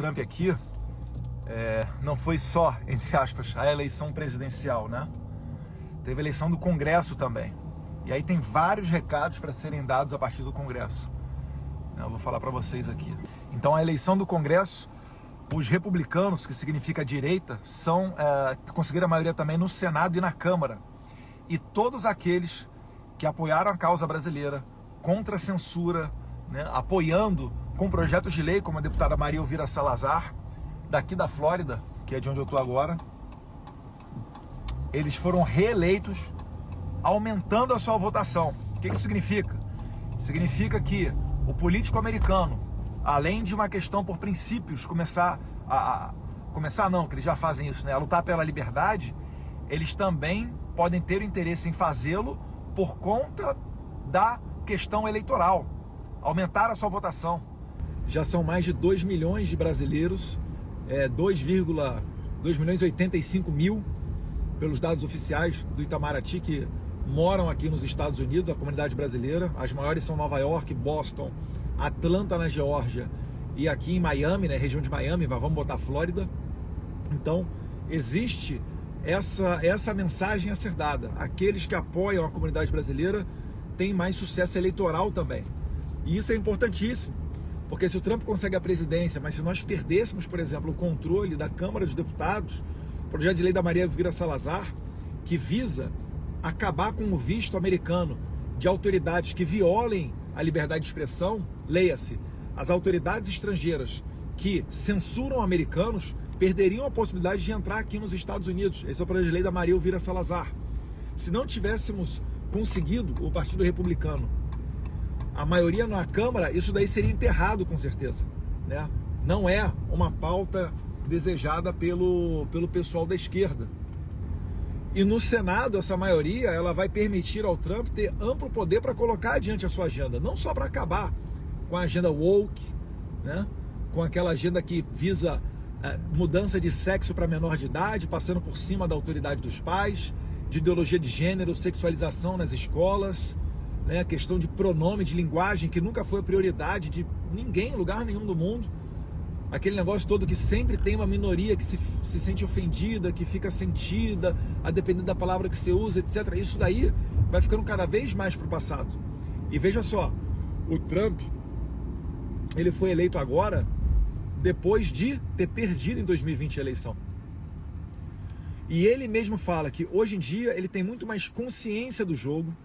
Trump aqui não foi só, entre aspas, a eleição presidencial, né? Teve a eleição do Congresso também. E aí tem vários recados para serem dados a partir do Congresso. Eu vou falar para vocês aqui. Então, a eleição do Congresso, os republicanos, que significa direita, conseguiram a maioria também no Senado e na Câmara. E todos aqueles que apoiaram a causa brasileira, contra a censura, né, apoiando com projetos de lei, como a deputada Maria Elvira Salazar, daqui da Flórida, que é de onde eu estou agora, eles foram reeleitos, aumentando a sua votação. O que isso significa? Significa que o político americano, além de uma questão por princípios, que eles já fazem isso, né, a lutar pela liberdade, eles também podem ter o interesse em fazê-lo por conta da questão eleitoral, aumentar a sua votação. Já são mais de 2 milhões de brasileiros, 2.085.000, pelos dados oficiais do Itamaraty, que moram aqui nos Estados Unidos, a comunidade brasileira. As maiores são Nova York, Boston, Atlanta na Geórgia e aqui em Miami, né, região de Miami, vamos botar Flórida. Então, existe essa mensagem a ser dada. Aqueles que apoiam a comunidade brasileira têm mais sucesso eleitoral também. E isso é importantíssimo, porque se o Trump consegue a presidência, mas se nós perdêssemos, por exemplo, o controle da Câmara dos Deputados, o projeto de lei da Maria Elvira Salazar, que visa acabar com o visto americano de autoridades que violem a liberdade de expressão, leia-se, as autoridades estrangeiras que censuram americanos perderiam a possibilidade de entrar aqui nos Estados Unidos. Esse é o projeto de lei da Maria Elvira Salazar. Se não tivéssemos conseguido, o Partido Republicano, a maioria na Câmara, isso daí seria enterrado com certeza, né? Não é uma pauta desejada pelo pessoal da esquerda. E no Senado, essa maioria, ela vai permitir ao Trump ter amplo poder para colocar adiante a sua agenda, não só para acabar com a agenda woke, né? Com aquela agenda que visa mudança de sexo para menor de idade, passando por cima da autoridade dos pais, de ideologia de gênero, sexualização nas escolas, né? A questão de pronome, de linguagem, que nunca foi a prioridade de ninguém em lugar nenhum do mundo. Aquele negócio todo que sempre tem uma minoria que se sente ofendida, que fica sentida, a depender da palavra que você usa, etc. Isso daí vai ficando cada vez mais para o passado. E veja só, o Trump, ele foi eleito agora depois de ter perdido em 2020 a eleição. E ele mesmo fala que hoje em dia ele tem muito mais consciência do jogo,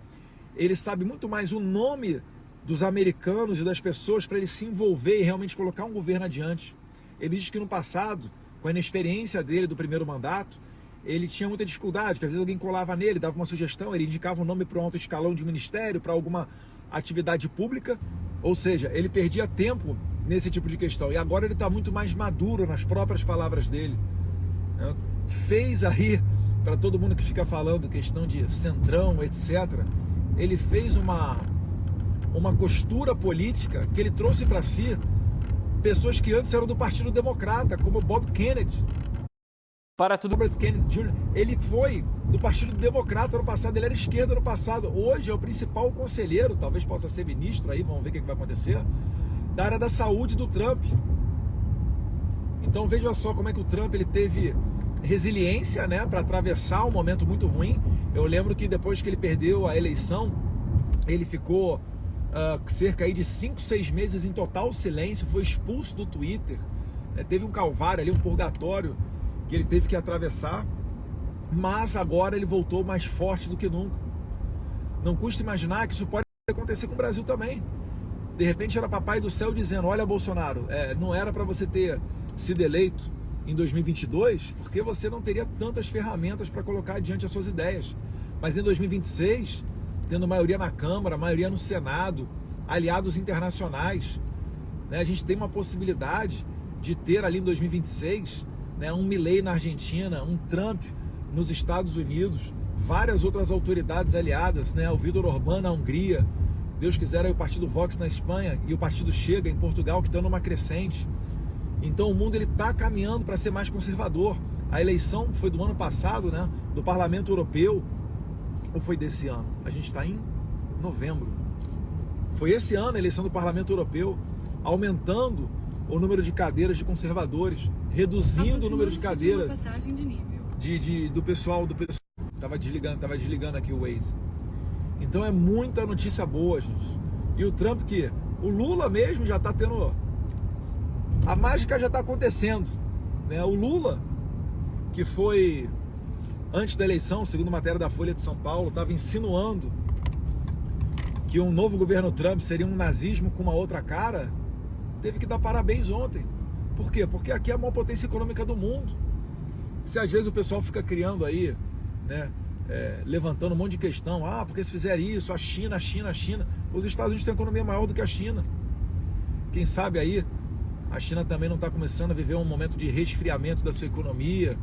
ele sabe muito mais o nome dos americanos e das pessoas para ele se envolver e realmente colocar um governo adiante. Ele diz que no passado, com a inexperiência dele do primeiro mandato, ele tinha muita dificuldade, que às vezes alguém colava nele, dava uma sugestão, ele indicava um nome para um alto escalão de ministério, para alguma atividade pública, ou seja, ele perdia tempo nesse tipo de questão. E agora ele está muito mais maduro nas próprias palavras dele. Fez aí, para todo mundo que fica falando questão de centrão, etc., ele fez uma costura política que ele trouxe para si pessoas que antes eram do Partido Democrata, como Bob Kennedy. Robert Kennedy Jr., ele foi do Partido Democrata no passado, ele era esquerda no passado, hoje é o principal conselheiro, talvez possa ser ministro aí, vamos ver o que vai acontecer, da área da saúde do Trump. Então veja só como é que o Trump ele teve resiliência, né, para atravessar um momento muito ruim. Eu lembro que depois que ele perdeu a eleição, ele ficou cerca aí de 5, 6 meses em total silêncio, foi expulso do Twitter, né? Teve um calvário ali, um purgatório que ele teve que atravessar, mas agora ele voltou mais forte do que nunca. Não custa imaginar que isso pode acontecer com o Brasil também. De repente era papai do céu dizendo: olha, Bolsonaro, não era para você ter sido eleito em 2022, porque você não teria tantas ferramentas para colocar adiante as suas ideias, mas em 2026, tendo maioria na Câmara, maioria no Senado, aliados internacionais, né, a gente tem uma possibilidade de ter ali em 2026, né, um Milei na Argentina, um Trump nos Estados Unidos, várias outras autoridades aliadas, né, o Vítor Orbán na Hungria, Deus quiser aí o Partido Vox na Espanha e o Partido Chega em Portugal, que estão numa crescente. Então o mundo ele está caminhando para ser mais conservador. A eleição foi do ano passado, né, do Parlamento Europeu, ou foi desse ano? A gente está em novembro. Foi esse ano a eleição do Parlamento Europeu, aumentando o número de cadeiras de conservadores, reduzindo o número de cadeiras do pessoal. Tava desligando aqui o Waze. Então é muita notícia boa, gente. E o Trump, que o Lula mesmo já está tendo... A mágica já está acontecendo, né? O Lula, que foi, antes da eleição, segundo matéria da Folha de São Paulo, estava insinuando que um novo governo Trump seria um nazismo com uma outra cara, teve que dar parabéns ontem. Por quê? Porque aqui é a maior potência econômica do mundo. Se às vezes o pessoal fica criando aí, né, levantando um monte de questão, porque se fizer isso, a China, os Estados Unidos têm uma economia maior do que a China. Quem sabe aí, a China também não está começando a viver um momento de resfriamento da sua economia,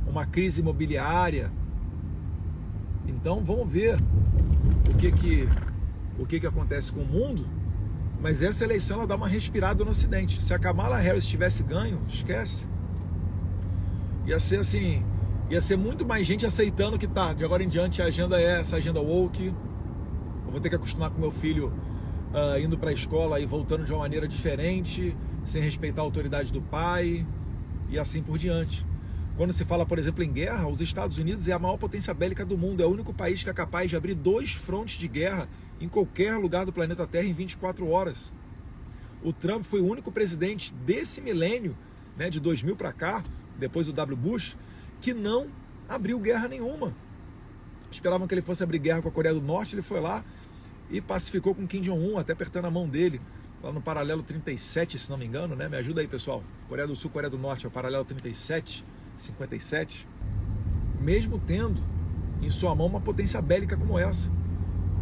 uma crise imobiliária. Então vamos ver o que acontece com o mundo, mas essa eleição ela dá uma respirada no Ocidente. Se a Kamala Harris tivesse ganho, esquece. Ia ser assim, ia ser muito mais gente aceitando que tá, de agora em diante a agenda é essa agenda woke. Eu vou ter que acostumar com meu filho indo para a escola e voltando de uma maneira diferente, sem respeitar a autoridade do pai e assim por diante. Quando se fala, por exemplo, em guerra, os Estados Unidos é a maior potência bélica do mundo, é o único país que é capaz de abrir 2 frontes de guerra em qualquer lugar do planeta Terra em 24 horas. O Trump foi o único presidente desse milênio, né, de 2000 para cá, depois do W. Bush, que não abriu guerra nenhuma. Esperavam que ele fosse abrir guerra com a Coreia do Norte, ele foi lá e pacificou com Kim Jong-un, até apertando a mão dele, lá no paralelo 37, se não me engano, né? Me ajuda aí, pessoal. Coreia do Sul, Coreia do Norte, é o paralelo 37, 57. Mesmo tendo em sua mão uma potência bélica como essa.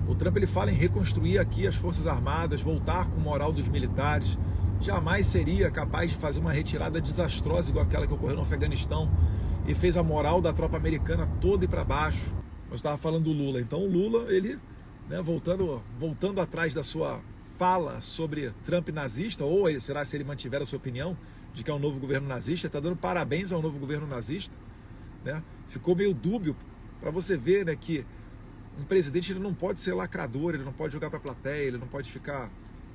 O Trump ele fala em reconstruir aqui as Forças Armadas, voltar com moral dos militares. Jamais seria capaz de fazer uma retirada desastrosa igual aquela que ocorreu no Afeganistão e fez a moral da tropa americana toda ir para baixo. Eu estava falando do Lula. Então o Lula, ele, né, voltando atrás da sua fala sobre Trump nazista, ou será se ele mantiver a sua opinião de que é um novo governo nazista, está dando parabéns ao novo governo nazista, né? Ficou meio dúbio para você ver, né, que um presidente ele não pode ser lacrador, ele não pode jogar para a plateia, ele não pode ficar,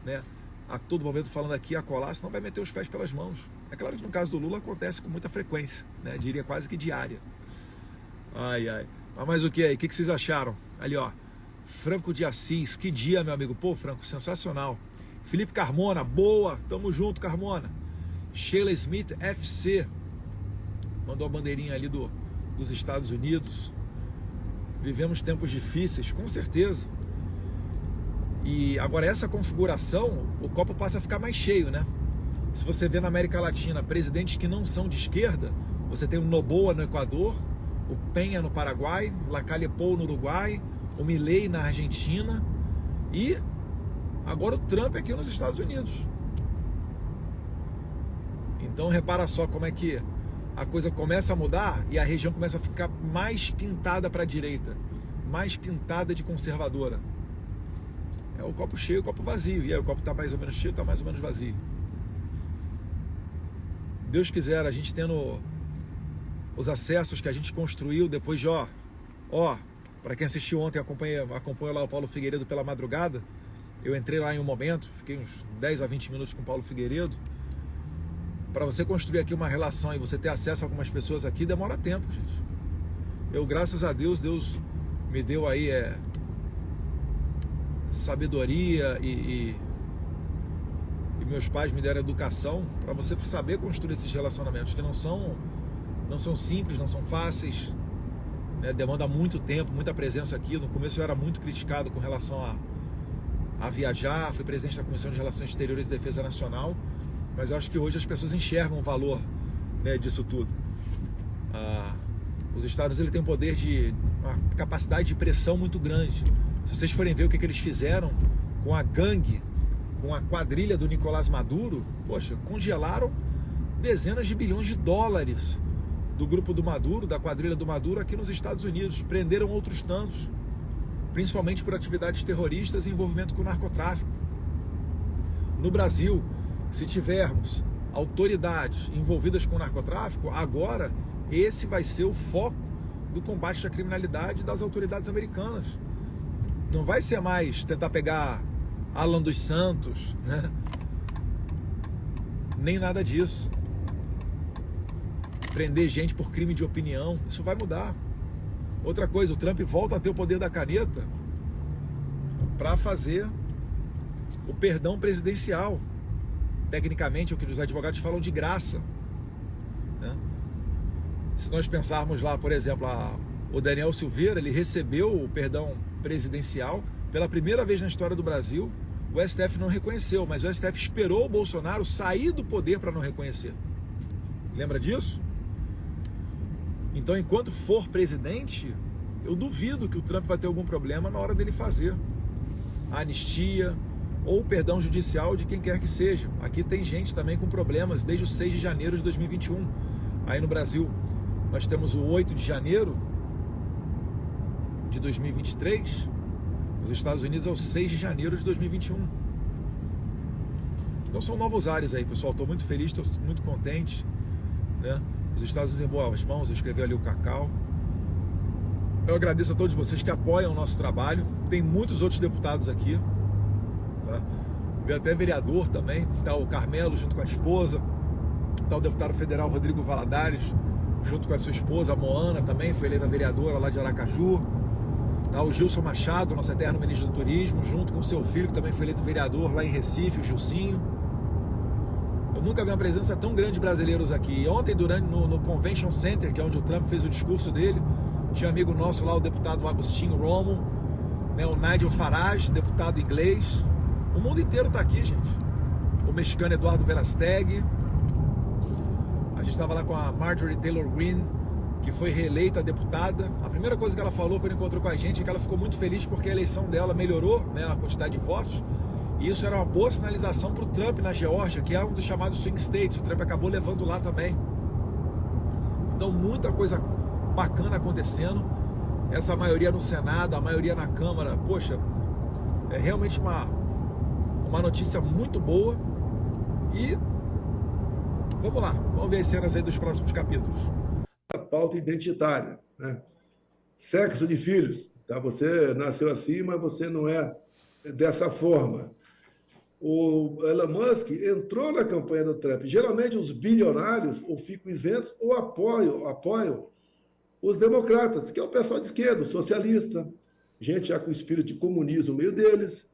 né, a todo momento falando aqui e acolá, senão vai meter os pés pelas mãos. É claro que no caso do Lula acontece com muita frequência, né? Diria quase que diária. Ai. Mas o que aí? O que vocês acharam? Ali, ó, Franco de Assis, que dia, meu amigo. Pô, Franco, sensacional. Felipe Carmona, boa, tamo junto, Carmona. Sheila Smith, FC, mandou a bandeirinha ali dos Estados Unidos. Vivemos tempos difíceis, com certeza. E agora essa configuração, o copo passa a ficar mais cheio, né? Se você vê na América Latina presidentes que não são de esquerda, você tem o Noboa no Equador, o Penha no Paraguai, Lacalle Pou no Uruguai, o Milei na Argentina e agora o Trump aqui nos Estados Unidos. Então repara só como é que a coisa começa a mudar e a região começa a ficar mais pintada para a direita, mais pintada de conservadora. É o copo cheio e o copo vazio. E aí o copo está mais ou menos cheio, está mais ou menos vazio. Deus quiser, a gente tendo os acessos que a gente construiu depois de, para quem assistiu ontem, acompanhou lá o Paulo Figueiredo pela madrugada, eu entrei lá em um momento, fiquei uns 10 a 20 minutos com o Paulo Figueiredo. Para você construir aqui uma relação e você ter acesso a algumas pessoas aqui, demora tempo, gente. Eu, graças a Deus, Deus me deu aí sabedoria e meus pais me deram educação para você saber construir esses relacionamentos que não são simples, não são fáceis, né? Demanda muito tempo, muita presença aqui. No começo eu era muito criticado com relação a viajar, fui presidente da Comissão de Relações Exteriores e Defesa Nacional, mas eu acho que hoje as pessoas enxergam o valor, né, disso tudo. Os Estados Unidos têm um poder uma capacidade de pressão muito grande. Se vocês forem ver o que eles fizeram com a gangue, com a quadrilha do Nicolás Maduro, poxa, congelaram dezenas de bilhões de dólares do grupo do Maduro, da quadrilha do Maduro aqui nos Estados Unidos, prenderam outros tantos, principalmente por atividades terroristas e envolvimento com o narcotráfico. No Brasil, se tivermos autoridades envolvidas com o narcotráfico, agora esse vai ser o foco do combate à criminalidade das autoridades americanas. Não vai ser mais tentar pegar Alan dos Santos, né? nem nada disso. Prender gente por crime de opinião, isso vai mudar. Outra coisa, o Trump volta a ter o poder da caneta para fazer o perdão presidencial. Tecnicamente, o que os advogados falam de graça, né? Se nós pensarmos lá, por exemplo, o Daniel Silveira, ele recebeu o perdão presidencial pela primeira vez na história do Brasil. O STF não reconheceu, mas o STF esperou o Bolsonaro sair do poder para não reconhecer. Lembra disso? Então, enquanto for presidente, eu duvido que o Trump vai ter algum problema na hora dele fazer a anistia ou o perdão judicial de quem quer que seja. Aqui tem gente também com problemas desde o 6 de janeiro de 2021. Aí no Brasil, nós temos o 8 de janeiro de 2023. Nos Estados Unidos é o 6 de janeiro de 2021. Então são novos ares aí, pessoal. Estou muito feliz, estou muito contente, né? Os Estados Unidos em boas mãos, eu escrevi ali o Cacau. Eu agradeço a todos vocês que apoiam o nosso trabalho. Tem muitos outros deputados aqui, tá? Veio até vereador também, está o Carmelo junto com a esposa, está o deputado federal Rodrigo Valadares junto com a sua esposa, a Moana também, foi eleita vereadora lá de Aracaju. Tá o Gilson Machado, nosso eterno ministro do Turismo, junto com seu filho, que também foi eleito vereador lá em Recife, o Gilcinho. Eu nunca vi uma presença tão grande de brasileiros aqui. Ontem, no Convention Center, que é onde o Trump fez o discurso dele, tinha amigo nosso lá, o deputado Agostinho Romo, né, o Nigel Farage, deputado inglês. O mundo inteiro está aqui, gente. O mexicano Eduardo Verasteg. A gente estava lá com a Marjorie Taylor Greene, que foi reeleita deputada. A primeira coisa que ela falou quando encontrou com a gente é que ela ficou muito feliz porque a eleição dela melhorou, né, a quantidade de votos. E isso era uma boa sinalização para o Trump na Geórgia, que é um dos chamados swing states. O Trump acabou levando lá também. Então, muita coisa bacana acontecendo. Essa maioria no Senado, a maioria na Câmara, poxa, é realmente uma notícia muito boa. E vamos lá, vamos ver as cenas aí dos próximos capítulos. A pauta identitária, né? Sexo de filhos, tá? Você nasceu assim, mas você não é dessa forma. O Elon Musk entrou na campanha do Trump. Geralmente os bilionários ou ficam isentos ou apoiam os democratas, que é o pessoal de esquerda, socialista, gente já com espírito de comunismo no meio deles,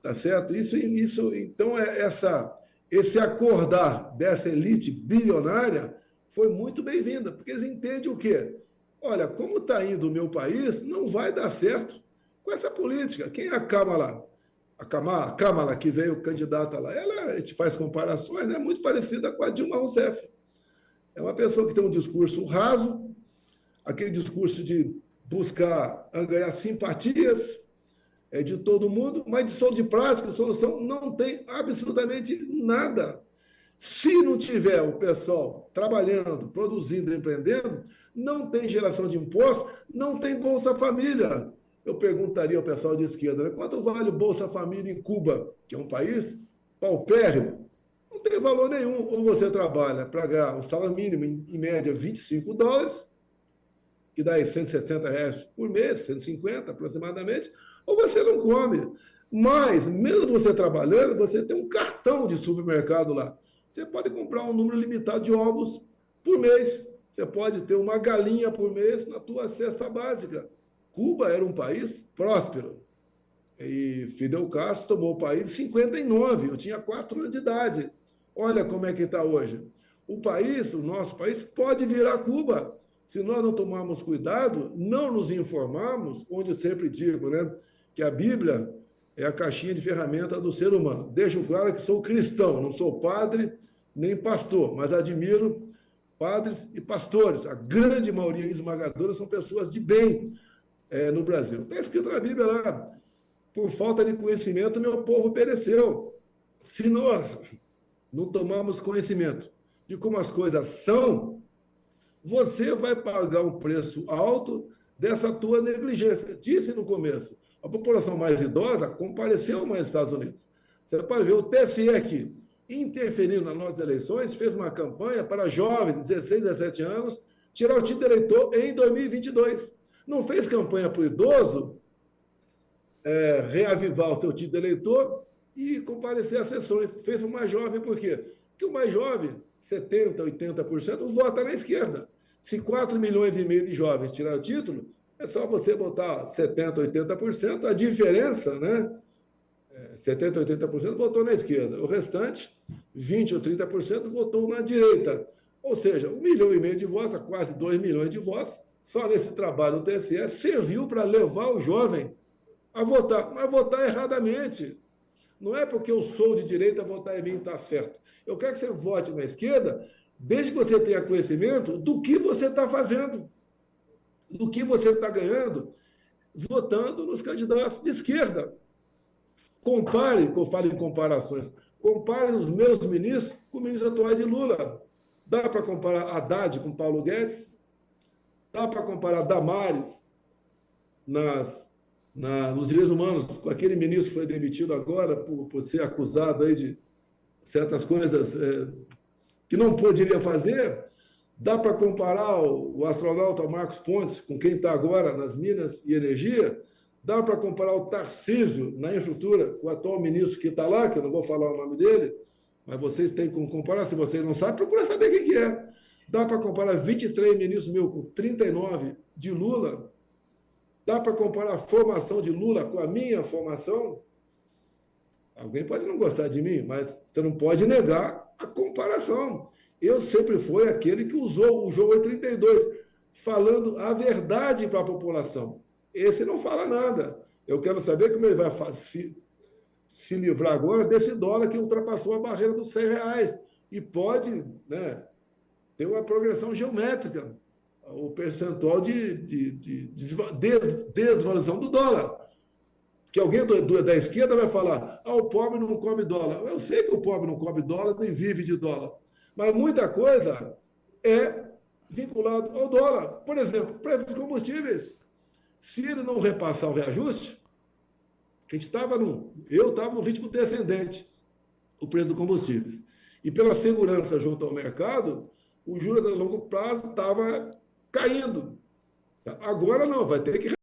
tá certo? Isso então esse acordar dessa elite bilionária foi muito bem-vinda, porque eles entendem o quê? Olha, como está indo o meu país, não vai dar certo com essa política. Quem é a Kamala? A Kamala, que veio candidata lá, a gente faz comparações, né, muito parecida com a Dilma Rousseff. É uma pessoa que tem um discurso raso, aquele discurso de buscar ganhar simpatias de todo mundo, mas de prática, de solução, não tem absolutamente nada. Se não tiver o pessoal trabalhando, produzindo, empreendendo, não tem geração de impostos, não tem Bolsa Família. Eu perguntaria ao pessoal de esquerda, né, quanto vale o Bolsa Família em Cuba, que é um país paupérrimo? Não tem valor nenhum. Ou você trabalha para ganhar um salário mínimo, em média, $25, que dá aí R$160 por mês, 150 aproximadamente, ou você não come. Mas, mesmo você trabalhando, você tem um cartão de supermercado lá. Você pode comprar um número limitado de ovos por mês. Você pode ter uma galinha por mês na tua cesta básica. Cuba era um país próspero. E Fidel Castro tomou o país em 59. Eu tinha 4 anos de idade. Olha como é que está hoje. O nosso país, pode virar Cuba. Se nós não tomarmos cuidado, não nos informarmos, onde eu sempre digo, né, que a Bíblia é a caixinha de ferramenta do ser humano. Deixo claro que sou cristão, não sou padre nem pastor, mas admiro padres e pastores. A grande maioria esmagadora são pessoas de bem no Brasil. Está escrito na Bíblia lá, por falta de conhecimento, meu povo pereceu. Se nós não tomarmos conhecimento de como as coisas são, você vai pagar um preço alto dessa tua negligência. Disse no começo, a população mais idosa compareceu mais nos Estados Unidos. Você pode ver o TSE aqui, interferindo nas nossas eleições, fez uma campanha para jovens de 16, 17 anos tirar o título de eleitor em 2022. Não fez campanha para o idoso reavivar o seu título de eleitor e comparecer às sessões. Fez uma jovem por quê? que o mais jovem, 70%, 80%, vota na esquerda. Se 4,5 milhões de jovens tiraram o título, é só você botar 70%, 80%, a diferença, né? 70%, 80% votou na esquerda. O restante, 20% ou 30%, votou na direita. Ou seja, 1,5 milhão de votos, quase 2 milhões de votos, só nesse trabalho do TSE, serviu para levar o jovem a votar, mas votar erradamente. Não é porque eu sou de direita, votar em mim está certo. Eu quero que você vote na esquerda, desde que você tenha conhecimento do que você está fazendo, do que você está ganhando, votando nos candidatos de esquerda. Compare, que eu falo em comparações, compare os meus ministros com o ministro atual de Lula. Dá para comparar Haddad com Paulo Guedes? Dá para comparar Damares nos direitos humanos com aquele ministro que foi demitido agora por ser acusado aí de certas coisas que não poderia fazer? Dá para comparar o astronauta Marcos Pontes com quem está agora nas Minas e Energia? Dá para comparar o Tarcísio na infraestrutura, o atual ministro que está lá, que eu não vou falar o nome dele, mas vocês têm como comparar. Se vocês não sabem, procura saber quem que é. Dá para comparar 23 ministros meus com 39 de Lula? Dá para comparar a formação de Lula com a minha formação? Alguém pode não gostar de mim, mas você não pode negar a comparação. Eu sempre fui aquele que usou o jogo 82, falando a verdade para a população. Esse não fala nada. Eu quero saber como ele vai se livrar agora desse dólar que ultrapassou a barreira dos R$100 e pode, né, ter uma progressão geométrica, o percentual de desvalorização do dólar. Que alguém da esquerda vai falar, o pobre não come dólar. Eu sei que o pobre não come dólar, nem vive de dólar. Mas muita coisa é vinculada ao dólar. Por exemplo, preço dos combustíveis. Se ele não repassar o reajuste, eu estava no ritmo descendente, o preço do combustível. E pela segurança junto ao mercado, os juros a longo prazo estavam caindo. Agora não, vai ter que